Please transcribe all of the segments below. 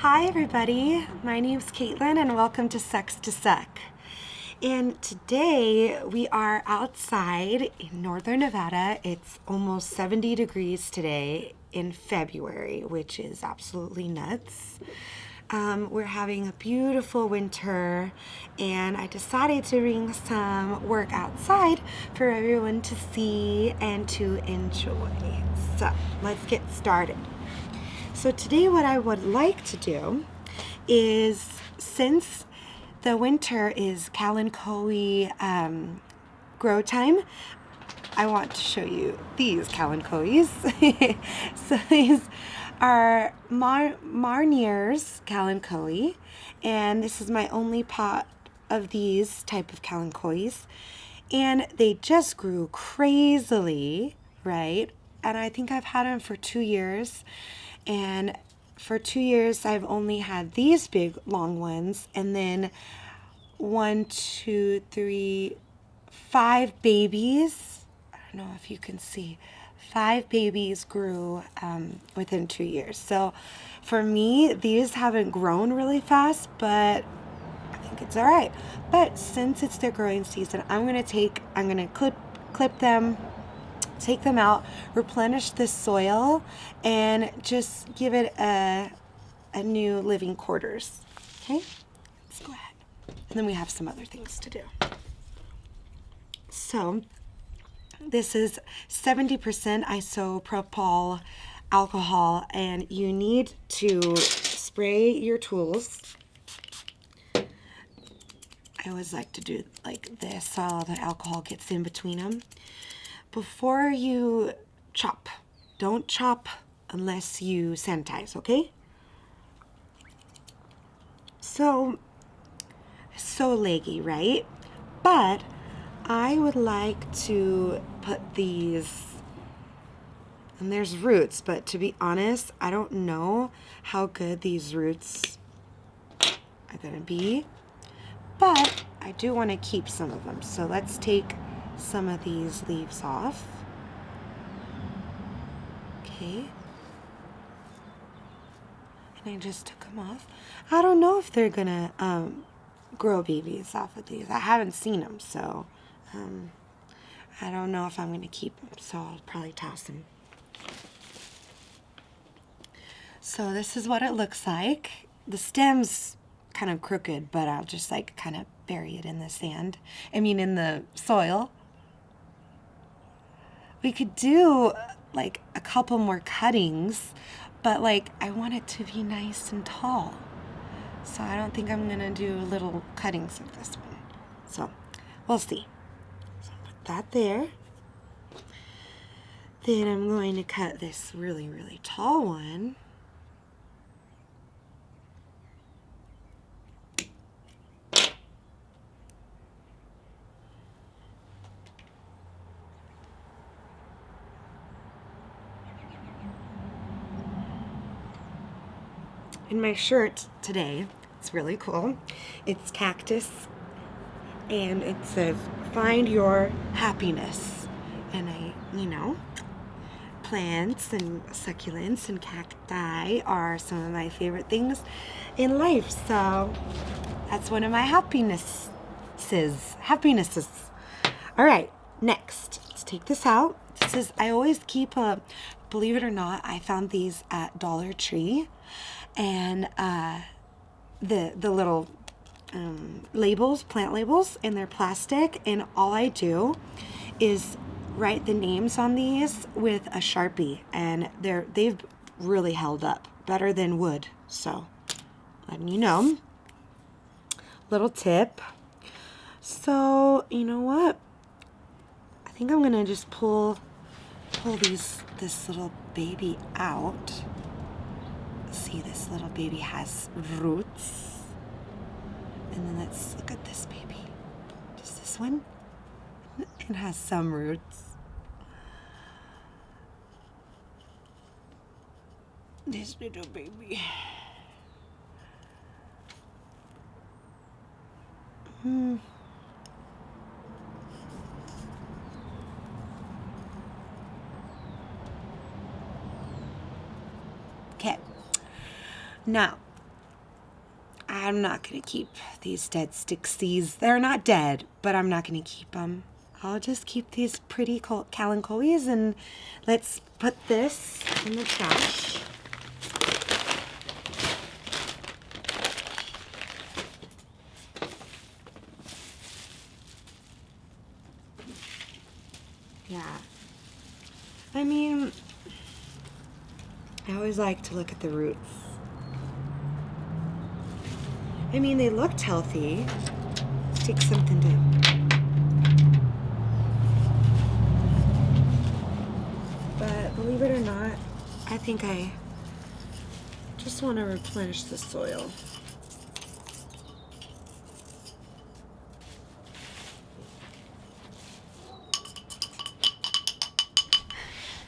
Hi everybody, my name's Caitlin and welcome to Sex to Suck. And today we are outside in northern Nevada. It's almost 70 degrees today in February, which is absolutely nuts. We're having a beautiful winter and I decided to bring some work outside for everyone to see and to enjoy. So let's get started. So today what I would like to do is, since the winter is kalanchoe grow time, I want to show you these kalanchoes. So these are Marnier's kalanchoe, and this is my only pot of these type of kalanchoes, and they just grew crazily, right? And I think I've had them for 2 years. And for 2 years, I've only had these big, long ones. And then 1, 2, 3, 5 babies. I don't know if you can see. 5 babies grew within 2 years. So for me, these haven't grown really fast, but I think it's all right. But since it's their growing season, I'm going to clip them, take them out, replenish this soil, and just give it a new living quarters. Okay, let's go ahead. And then we have some other things to do. So this is 70% isopropyl alcohol, and you need to spray your tools. I always like to do like this so all the alcohol gets in between them. Before you chop, don't chop unless you sanitize, okay? So leggy, right? But I would like to put these, and there's roots, but to be honest, I don't know how good these roots are gonna be, but I do want to keep some of them. So let's take some of these leaves off. Okay. And I just took them off. I don't know if they're gonna grow babies off of these. I haven't seen them, so I don't know if I'm gonna keep them, so I'll probably toss them. So this is what it looks like. The stem's kind of crooked, but I'll just like kind of bury it in the sand. In the soil. We could do like a couple more cuttings, but like I want it to be nice and tall. So I don't think I'm gonna do little cuttings of this one. So we'll see. So put that there. Then I'm going to cut this really, really tall one. In my shirt today, it's really cool. It's cactus, and it says, "Find your happiness." And plants and succulents and cacti are some of my favorite things in life. So that's one of my happinesses. All right, next, let's take this out. I always keep believe it or not, I found these at Dollar Tree. And the little labels, plant labels, and they're plastic, and all I do is write the names on these with a Sharpie, and they've really held up better than wood. So letting you know, little tip. So you know what, I think I'm gonna just pull this little baby out. See, this little baby has roots. And then let's look at this baby. Just this one. It has some roots. This little baby. Okay. Now, I'm not going to keep these dead stixies. They're not dead, but I'm not going to keep them. I'll just keep these pretty kalanchoes, and let's put this in the trash. Yeah. I mean, I always like to look at the roots. I mean, they looked healthy. Let's take something to... But believe it or not, I think I just want to replenish the soil.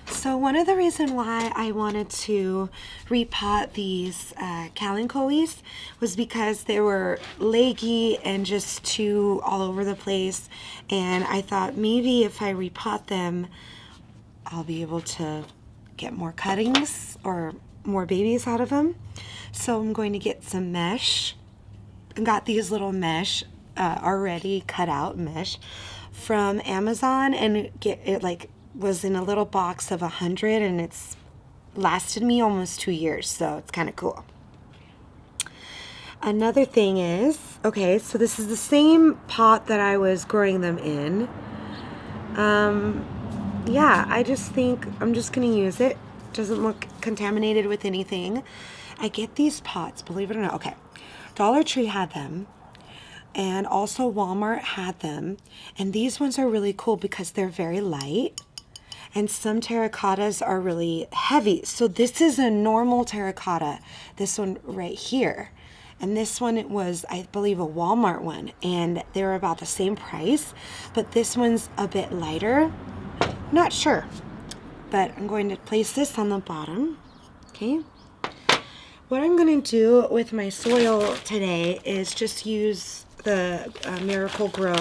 So one of the reasons why I wanted to repot these kalanchoes was because they were leggy and just too all over the place. And I thought maybe if I repot them, I'll be able to get more cuttings or more babies out of them. So I'm going to get some mesh. I got these little mesh, already cut out mesh from Amazon, and it like was in a little box of 100, and it's lasted me almost 2 years, so it's kind of cool. Another thing is, okay, so this is the same pot that I was growing them in. Yeah, I just think I'm just gonna use it. Doesn't look contaminated with anything. I get these pots, believe it or not. Okay, Dollar Tree had them, and also Walmart had them, and these ones are really cool because they're very light. And some terracottas are really heavy. So this is a normal terracotta, this one right here. And this one, it was, I believe, a Walmart one. And they were about the same price. But this one's a bit lighter. Not sure. But I'm going to place this on the bottom. Okay. What I'm going to do with my soil today is just use the Miracle Grow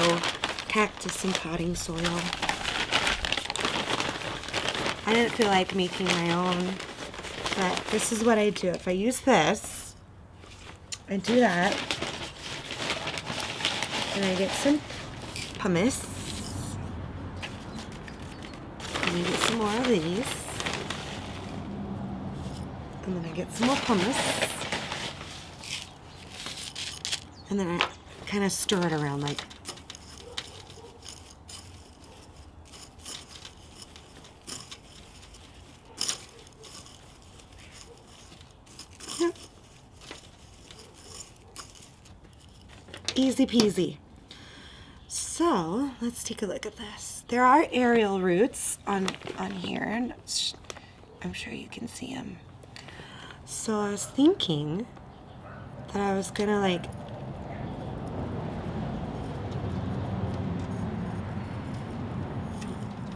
cactus and potting soil. I didn't feel like making my own, but this is what I do. If I use this, I do that, and I get some pumice, and I get some more of these, and then I get some more pumice, and then I kind of stir it around like. Easy peasy. So let's take a look at this. There are aerial roots on here, and I'm sure you can see them. So I was thinking that I was gonna like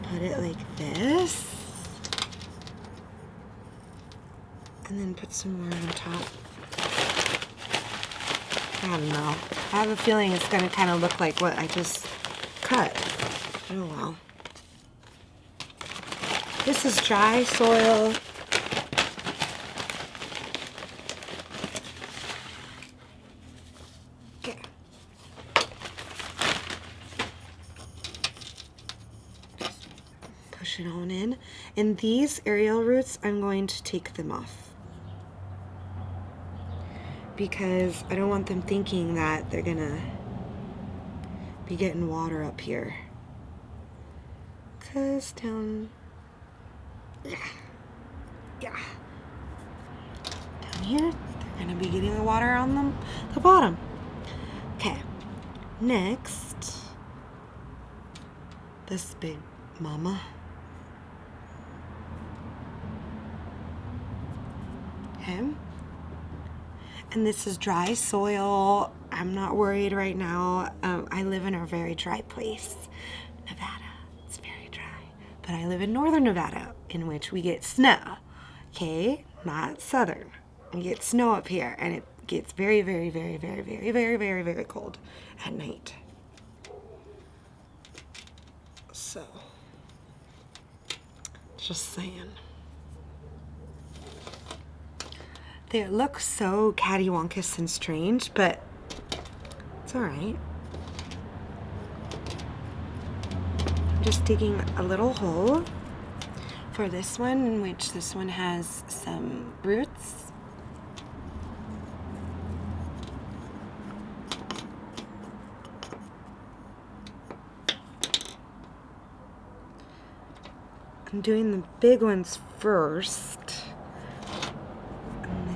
put it like this, and then put some more on top. I don't know. I have a feeling it's going to kind of look like what I just cut. Oh well. This is dry soil. Okay. Just push it on in. And these aerial roots, I'm going to take them off, because I don't want them thinking that they're gonna be getting water up here. Cause down, yeah, down here, they're gonna be getting the water on the bottom. Okay, next, this big mama. Okay. And this is dry soil. I'm not worried right now. I live in a very dry place, Nevada. It's very dry. But I live in northern Nevada, in which we get snow. Okay, not southern. We get snow up here, and it gets very, very, very, very, very, very, very, very cold at night. So, just saying. They look so cattywampus and strange, but it's all right. I'm just digging a little hole for this one, in which this one has some roots. I'm doing the big ones first, and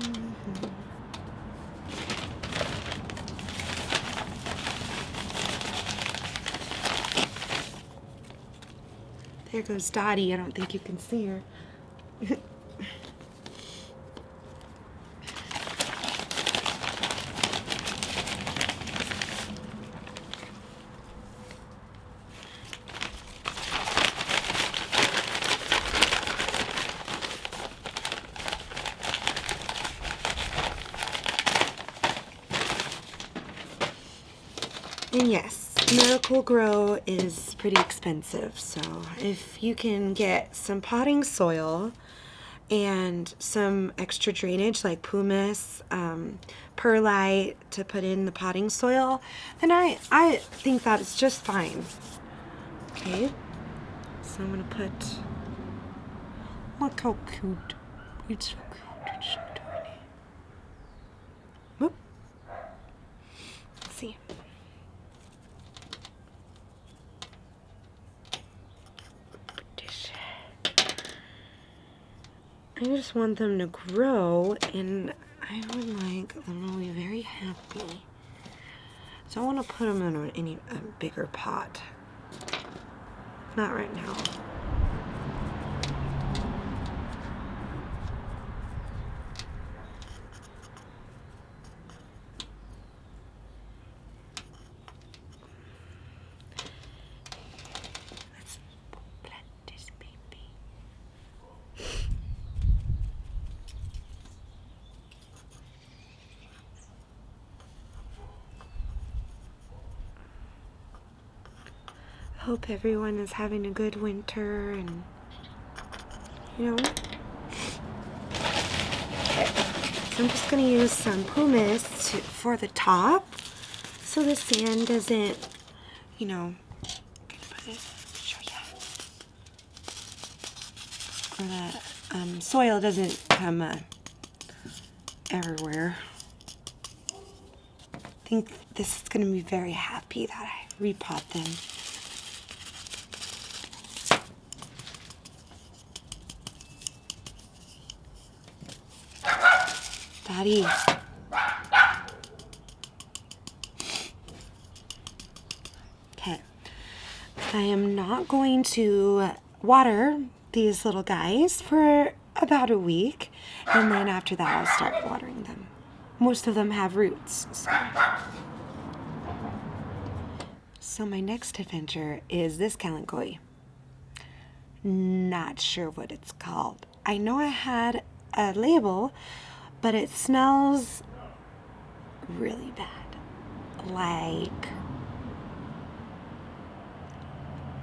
then there goes Dottie. I don't think you can see her. And yes, Miracle-Gro is pretty expensive, so if you can get some potting soil and some extra drainage like pumice, perlite to put in the potting soil, then I think that is just fine. Okay, so I'm gonna put, look how cute, it's so cute, it's so tiny. Whoop. Let's see. I just want them to grow, and I would like them to be very happy. So I want to put them in a bigger pot. Not right now. Let's plant this baby. Hope everyone is having a good winter, and you know. Okay. So I'm just going to use some pumice for the top, so the sand doesn't, you know, show you, or the soil doesn't come everywhere. I think this is going to be very happy that I repot them. Daddy. Okay. I am not going to water these little guys for about a week, and then after that I'll start watering them. Most of them have roots. So my next adventure is this kalanchoe. Not sure what it's called. I know I had a label, but it smells really bad. Like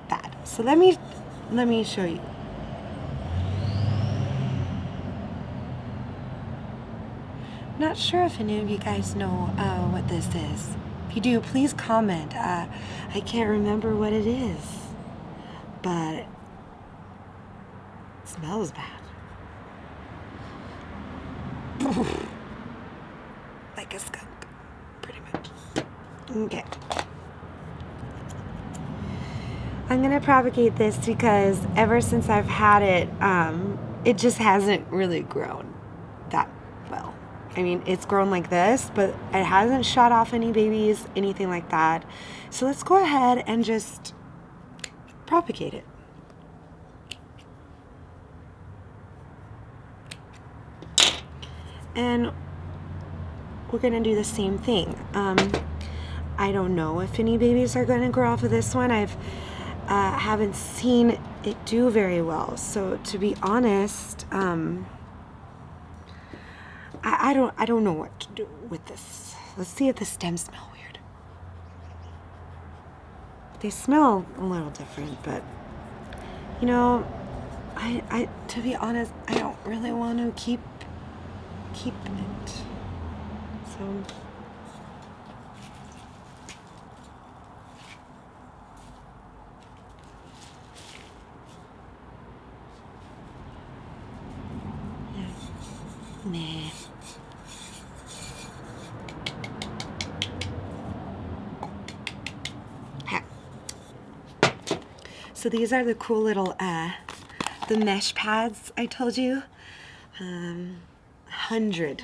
bad. So let me show you. Not sure if any of you guys know what this is. If you do, please comment. I can't remember what it is, but it smells bad. Like a skunk, pretty much. Okay. I'm gonna propagate this because ever since I've had it, it just hasn't really grown that well. I mean, it's grown like this, but it hasn't shot off any babies, anything like that. So let's go ahead and just propagate it. And we're gonna do the same thing. I don't know if any babies are gonna grow off of this one. Haven't seen it do very well. So to be honest, I don't know what to do with this. Let's see if the stems smell weird. they smell a little different, but you know, I to be honest, I don't really want to keep it. So yeah. Nah. So these are the cool little the mesh pads I told you. 100.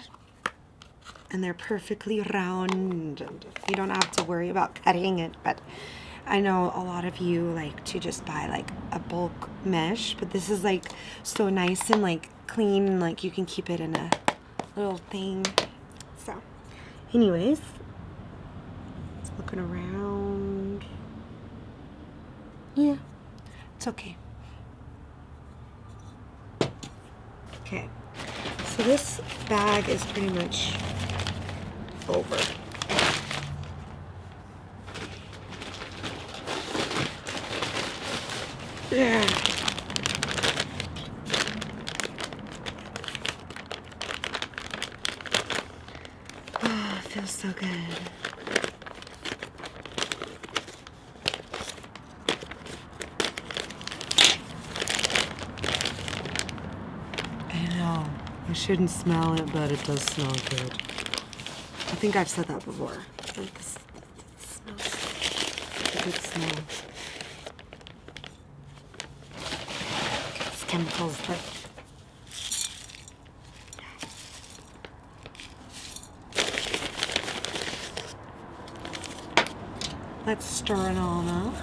And they're perfectly round. You don't have to worry about cutting it, but I know a lot of you like to just buy like a bulk mesh, but this is like so nice and like clean, and like you can keep it in a little thing. So anyways, just looking around. Yeah, it's okay. Okay, so this bag is pretty much over. Yeah. Oh, it feels so good. I know. I shouldn't smell it, but it does smell good. I think I've said that before. Like this smells like a good smell. It's chemicals, but let's stir it all up.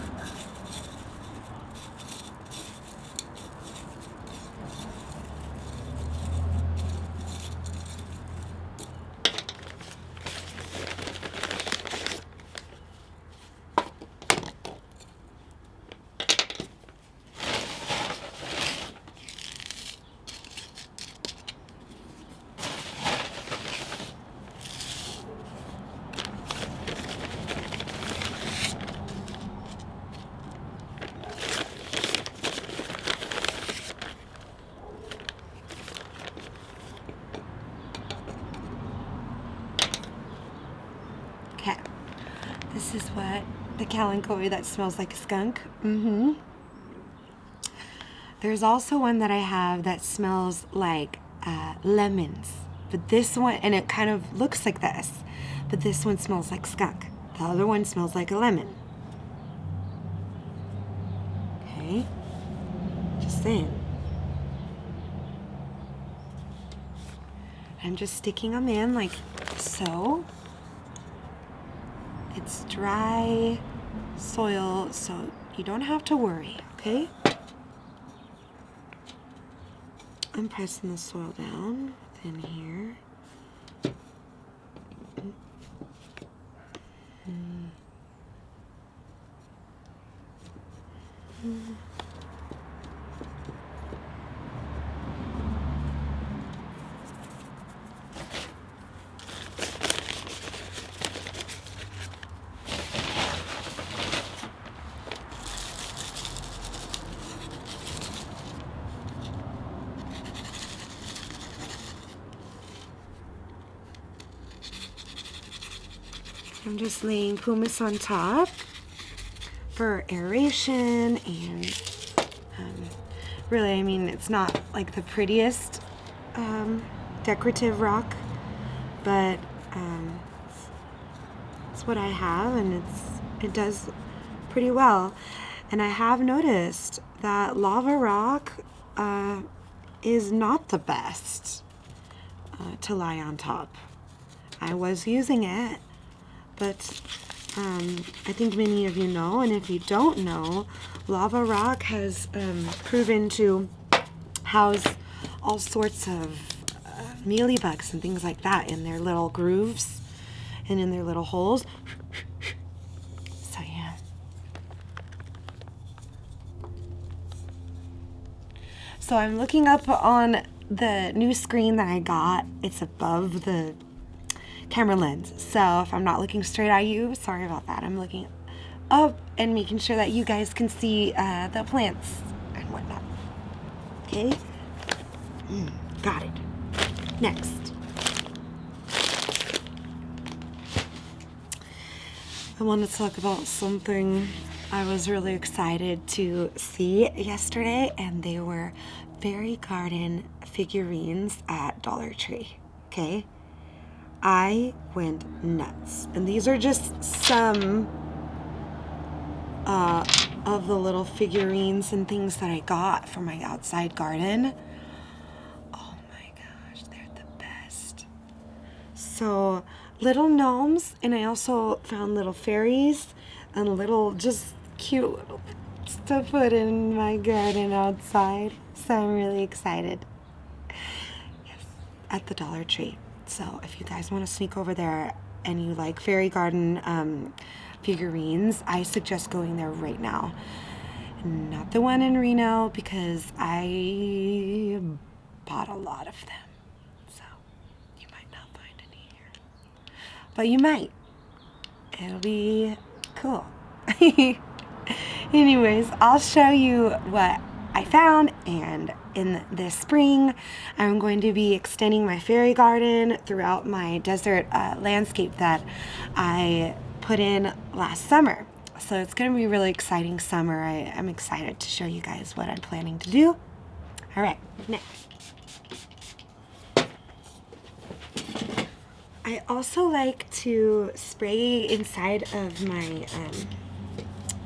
Okay, this is what the kalanchoe that smells like a skunk. There's also one that I have that smells like lemons, but this one, and it kind of looks like this, but this one smells like skunk. The other one smells like a lemon. Okay, just saying. I'm just sticking them in like so. It's dry soil, so you don't have to worry, okay? I'm pressing the soil down within here. I'm just laying pumice on top for aeration, and really, I mean, it's not like the prettiest decorative rock, but it's what I have, and it does pretty well. And I have noticed that lava rock is not the best to lie on top. I was using it, but I think many of you know, and if you don't know, lava rock has proven to house all sorts of mealybugs and things like that in their little grooves and in their little holes. So yeah. So I'm looking up on the new screen that I got. It's above the camera lens, so if I'm not looking straight at you, sorry about that. I'm looking up and making sure that you guys can see the plants and whatnot. Okay? Got it. Next. I want to talk about something I was really excited to see yesterday, and they were fairy garden figurines at Dollar Tree. Okay? I went nuts. And these are just some of the little figurines and things that I got for my outside garden. Oh my gosh, they're the best. So, little gnomes, and I also found little fairies and little just cute little things to put in my garden outside. So I'm really excited. Yes, at the Dollar Tree. So if you guys want to sneak over there and you like fairy garden figurines, I suggest going there right now. Not the one in Reno, because I bought a lot of them. So you might not find any here. But you might. It'll be cool. Anyways, I'll show you what I found, and in this spring I'm going to be extending my fairy garden throughout my desert landscape that I put in last summer. So it's going to be a really exciting summer. I'm excited to show you guys what I'm planning to do. All right, next. I also like to spray inside of my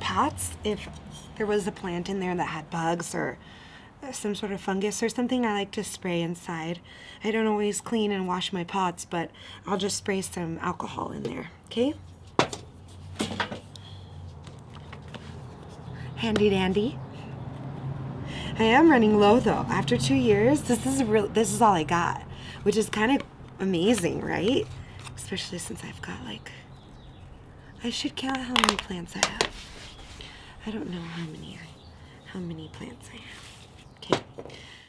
pots if there was a plant in there that had bugs or some sort of fungus or something. I like to spray inside. I don't always clean and wash my pots, but I'll just spray some alcohol in there, okay? Handy dandy. I am running low though. After 2 years, this is all I got, which is kind of amazing, right? Especially since I've got I should count how many plants I have. I don't know how many plants I have. Okay.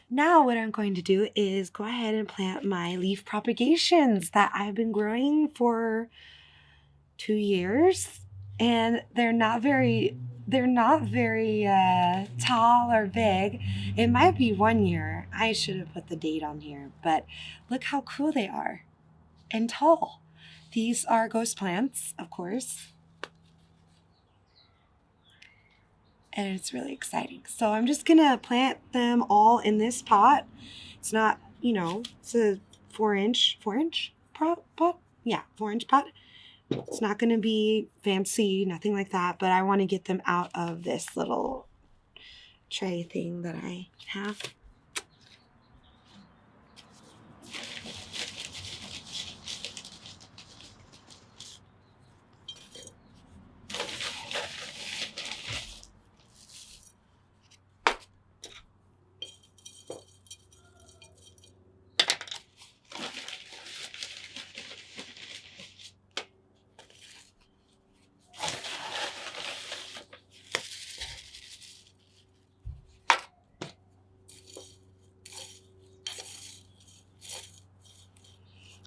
Now what I'm going to do is go ahead and plant my leaf propagations that I've been growing for 2 years, and they're not very tall or big. It might be 1 year. I should have put the date on here, but look how cool they are and tall. These are ghost plants, of course. And it's really exciting. So I'm just gonna plant them all in this pot. It's not, it's a 4-inch pot? Yeah, 4-inch pot. It's not gonna be fancy, nothing like that, but I wanna get them out of this little tray thing that I have.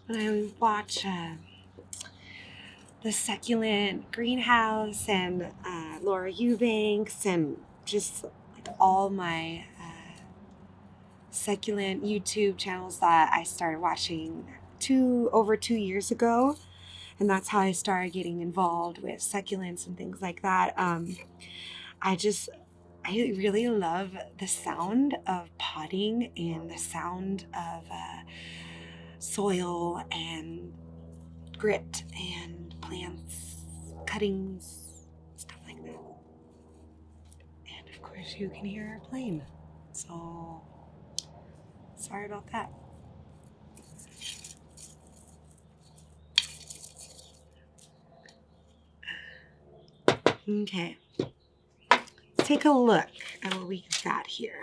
And I watch the Succulent Greenhouse and Laura Eubanks and just all my succulent YouTube channels that I started watching over 2 years ago. And that's how I started getting involved with succulents and things like that. I really love the sound of potting and the sound of soil and grit and plants, cuttings, stuff like that. And of course you can hear a plane. So sorry about that. Okay, let's take a look at what we got here.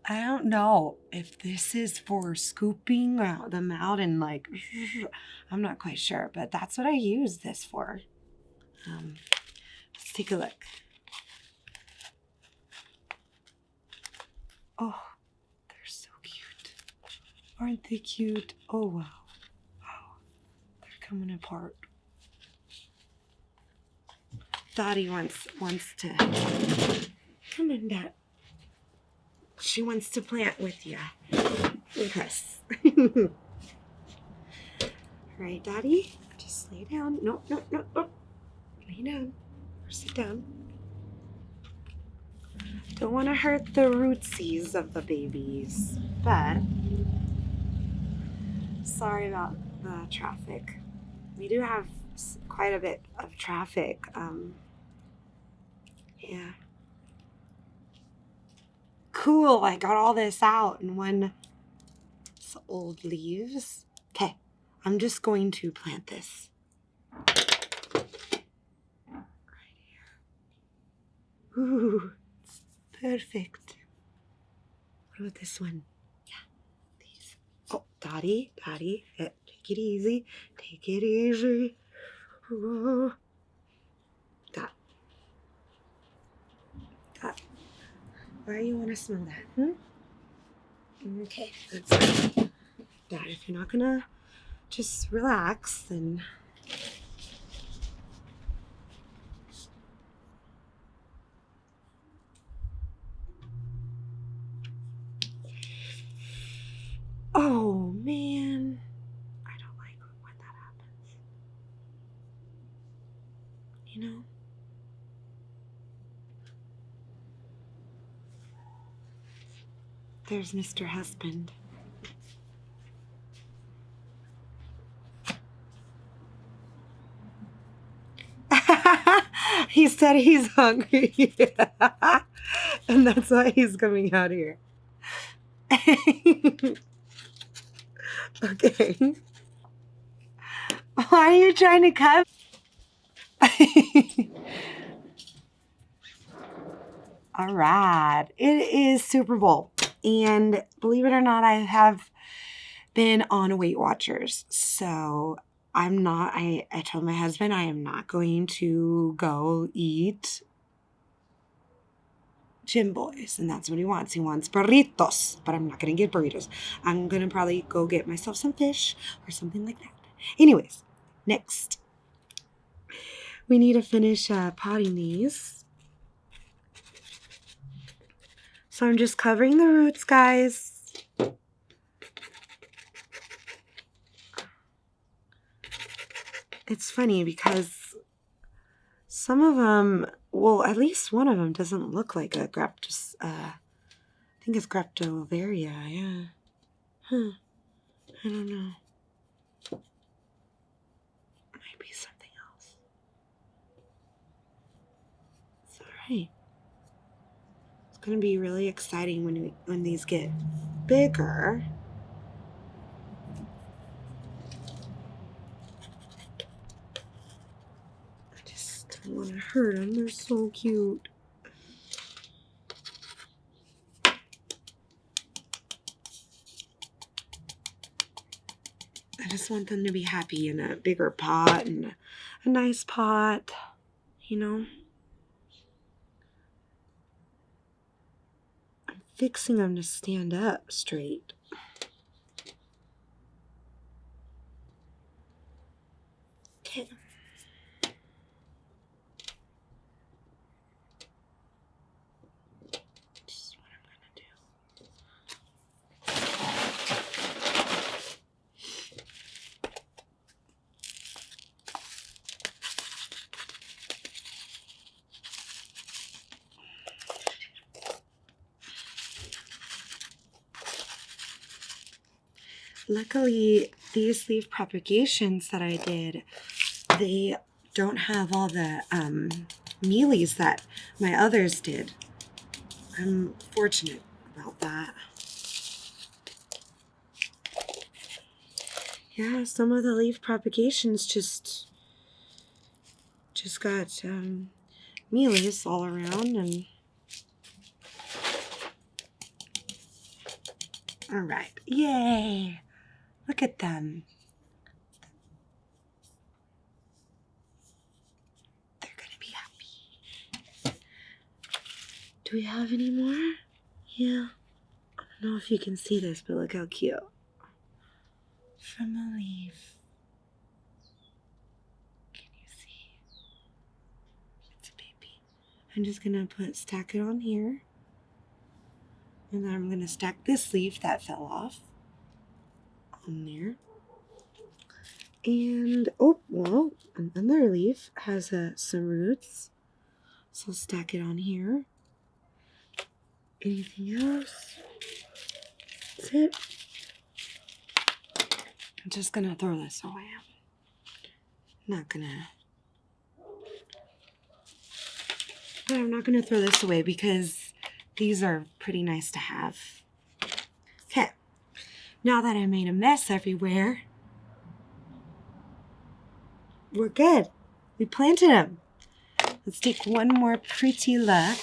I don't know if this is for scooping them out and I'm not quite sure, but that's what I use this for. Let's take a look. Oh, they're so cute. Aren't they cute? Oh, wow. coming apart. Dottie wants to come on, Dot. She wants to plant with you, with us. All right, Dottie, just lay down. No. Lay down or sit down. Don't want to hurt the rootsies of the babies, but sorry about the traffic. We do have quite a bit of traffic. Yeah. Cool, I got all this out in one. It's old leaves. Okay, I'm just going to plant this. Right here. Ooh, it's perfect. What about this one? Yeah, these. Oh, Dottie, take it easy. Take it easy. Whoa. Dot. Why do you want to smell that? Okay, that's fine. Dot, if you're not gonna just relax, then oh man, I don't like when that happens. You know? There's Mr. Husband. He said he's hungry. And that's why he's coming out here. Okay. Why are you trying to cover? All right. It is Super Bowl. And believe it or not, I have been on Weight Watchers. So I'm not, I told my husband I am not going to go eat Jim Boys. And that's what he wants. He wants burritos. But I'm not going to get burritos. I'm going to probably go get myself some fish or something like that. Anyways, next. We need to finish potting these. So I'm just covering the roots, guys. It's funny because some of them, well, at least one of them doesn't look like a I think it's Graptovaria, yeah. Huh. I don't know. Might be something else. It's alright. It's going to be really exciting when these get bigger. I just don't want to hurt them. They're so cute. I just want them to be happy in a bigger pot and a nice pot, you know. I'm fixing them to stand up straight. Okay. This is what I'm gonna do. Luckily, these leaf propagations that I did, they don't have all the mealies that my others did. I'm fortunate about that. Yeah, some of the leaf propagations just got mealies all around, and all right, yay! Look at them. They're gonna be happy. Do we have any more? Yeah. I don't know if you can see this, but look how cute. From a leaf. I'm just gonna stack it on here. And then I'm gonna stack this leaf that fell off on there. And, oh, well, another leaf has some roots. So I'll stack it on here. Anything else? That's it. I'm just gonna throw this away. I'm not gonna throw this away because these are pretty nice to have. Okay, now that I made a mess everywhere, we're good. We planted them. Let's take one more pretty look.